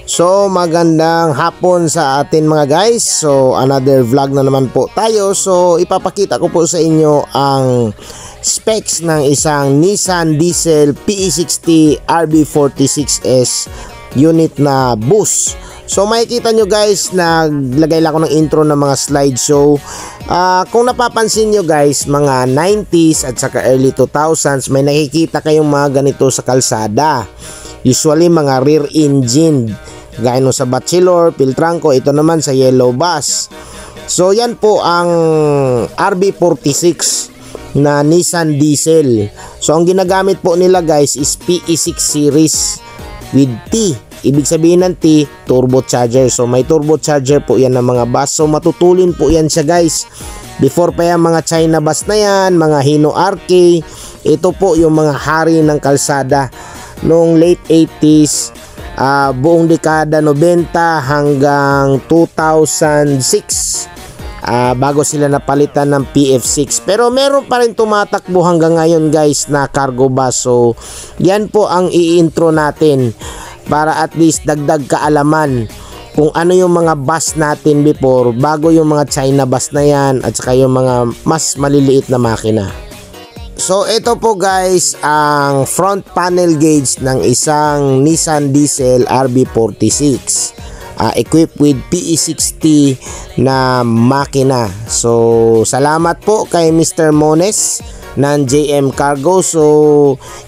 So magandang hapon sa atin mga guys. So another vlog na naman po tayo. So ipapakita ko po sa inyo ang specs ng isang Nissan Diesel PE60 RB46S unit na bus. So makikita nyo guys, naglagay lang ako ng intro ng mga slideshow. Kung napapansin nyo guys, mga 90s at saka early 2000s, may nakikita kayong mga ganito sa kalsada. Usually mga rear engine, gaya nung sa Bachelor, Piltranco, ito naman sa Yellow Bus. So yan po ang RB46 na Nissan Diesel. So ang ginagamit po nila guys is PE6 series with T. Ibig sabihin ng T, turbocharger. So may turbocharger po yan ng mga bus. So matutulin po yan siya guys. Before pa yan mga China bus na yan, mga Hino RK, ito po yung mga hari ng kalsada noong late 80s, buong dekada 90 hanggang 2006, bago sila napalitan ng PF6. Pero meron pa rin tumatakbo hanggang ngayon guys na cargo bus. So yan po ang i-intro natin para at least dagdag kaalaman kung ano yung mga bus natin before, bago yung mga China bus na yan at saka yung mga mas maliliit na makina. So ito po guys ang front panel gauge ng isang Nissan Diesel RB46, equipped with PE60 na makina. So salamat po kay Mr. Mones ng JM Cargo. So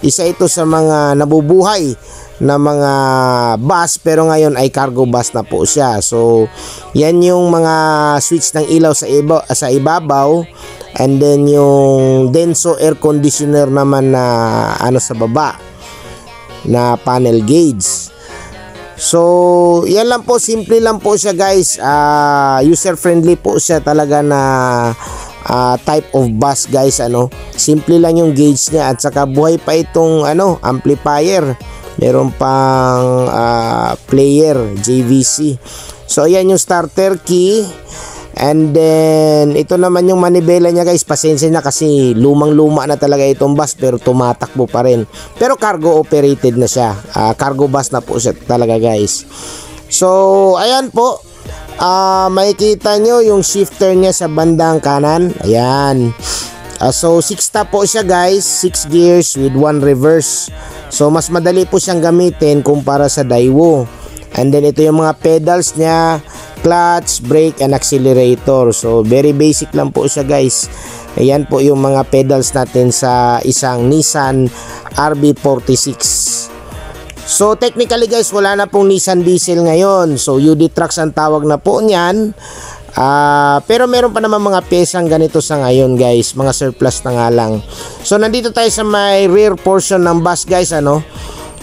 isa ito sa mga nabubuhay na mga bus, pero ngayon ay cargo bus na po siya. So yan yung mga switch ng ilaw sa ibabaw, and then yung Denso air conditioner naman na sa baba na panel gauge. So yan lang po, simple lang po siya guys. User friendly po siya talaga na type of bus guys. Simple lang yung gauge niya at saka buhay pa itong amplifier. Meron pang player JVC. So ayan yung starter key. And then ito naman yung manibela niya guys. Pasensya na kasi lumang-luma na talaga itong bus, pero tumatakbo pa rin. Pero cargo operated na siya. Cargo bus na po siya talaga guys. So ayan po. Makikita nyo yung shifter niya sa bandang kanan. Ayan. So 6 stop po siya guys, 6 gears with 1 reverse. So mas madali po siyang gamitin kumpara sa Daewoo. And then ito yung mga pedals niya, clutch, brake, and accelerator. So very basic lang po siya guys. Ayan po yung mga pedals natin sa isang Nissan RB46. So technically guys, wala na pong Nissan Diesel ngayon. So UD Trucks ang tawag na po niyan. Pero meron pa naman mga pyesang ganito sa ngayon guys, mga surplus na nga lang. So nandito tayo sa may rear portion ng bus guys.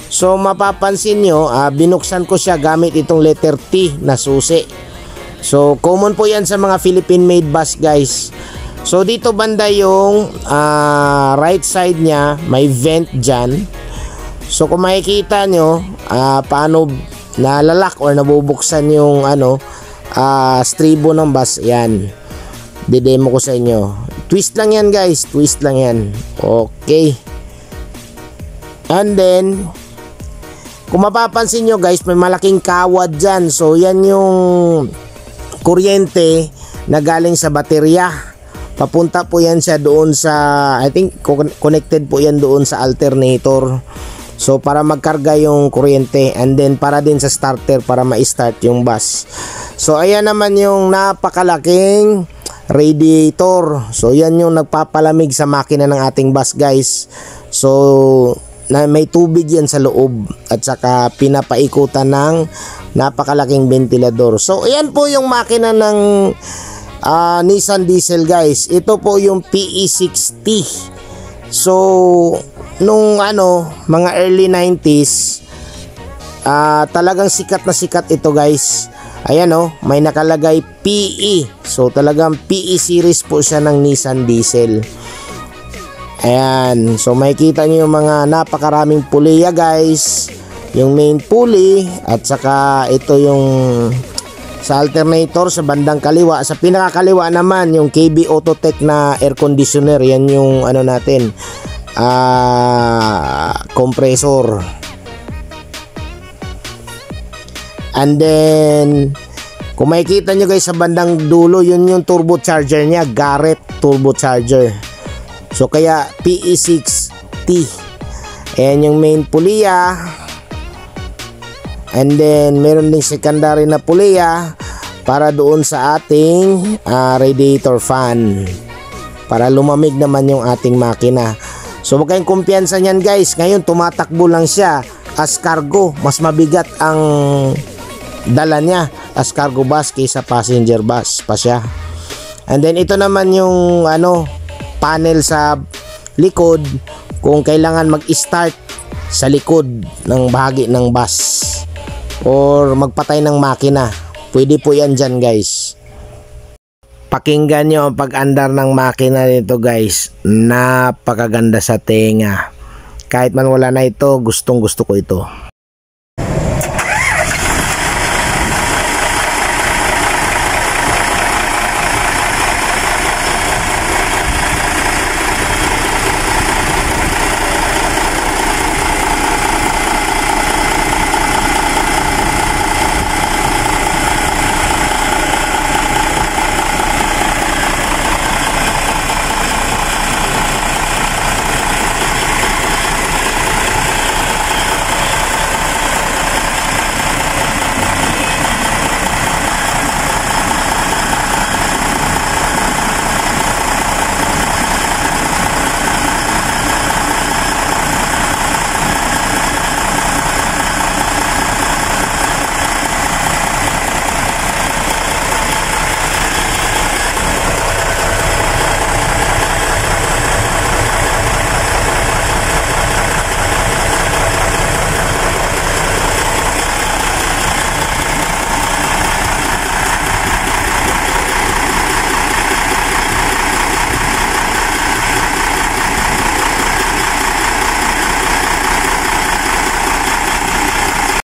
So mapapansin nyo, binuksan ko siya gamit itong letter T na susi. So common po yan sa mga Philippine made bus guys. So dito banda yung right side nya, may vent dyan. So kung makikita nyo paano nalalak or nabubuksan yung stribo ng bus, yan, didemo ko sa inyo. Twist lang yan guys, twist lang yan. Okay. And then kung mapapansin nyo guys, may malaking kawad dyan. So yan yung kuryente na galing sa baterya. Papunta po yan siya doon sa, I think connected po yan doon sa alternator. So para magkarga yung kuryente, and then para din sa starter para ma-start yung bus. So ayan naman yung napakalaking radiator. So yan yung nagpapalamig sa makina ng ating bus guys. So may tubig yan sa loob at saka pinapaikutan ng napakalaking ventilador. So ayan po yung makina ng Nissan Diesel guys. Ito po yung PE60. So nung mga early 90s, talagang sikat na sikat ito guys. Ayan may nakalagay PE. So talagang PE series po siya ng Nissan Diesel. Ayan. So makikita nyo yung mga napakaraming puliya guys. Yung main pulley at saka ito yung sa alternator sa bandang kaliwa. Sa pinakakaliwa naman yung KB Autotech na air conditioner. Yan yung natin, compressor. And then kung makikita nyo guys sa bandang dulo, yun yung turbocharger niya, Garrett turbocharger. So kaya PE6T. Ayan yung main puliya. And then meron ding secondary na puliya para doon sa ating radiator fan, para lumamig naman yung ating makina. So huwag kayong kumpiyansa niyan guys. Ngayon tumatakbo lang siya as cargo. Mas mabigat ang dala niya as cargo bus kaysa passenger bus pa siya. And then ito naman yung panel sa likod kung kailangan mag-start sa likod ng bahagi ng bus or magpatay ng makina. Pwede po yan dyan guys. Pakinggan nyo ang pag-andar ng makina nito guys. Napakaganda sa tenga. Kahit man wala na ito, gustong gusto ko ito.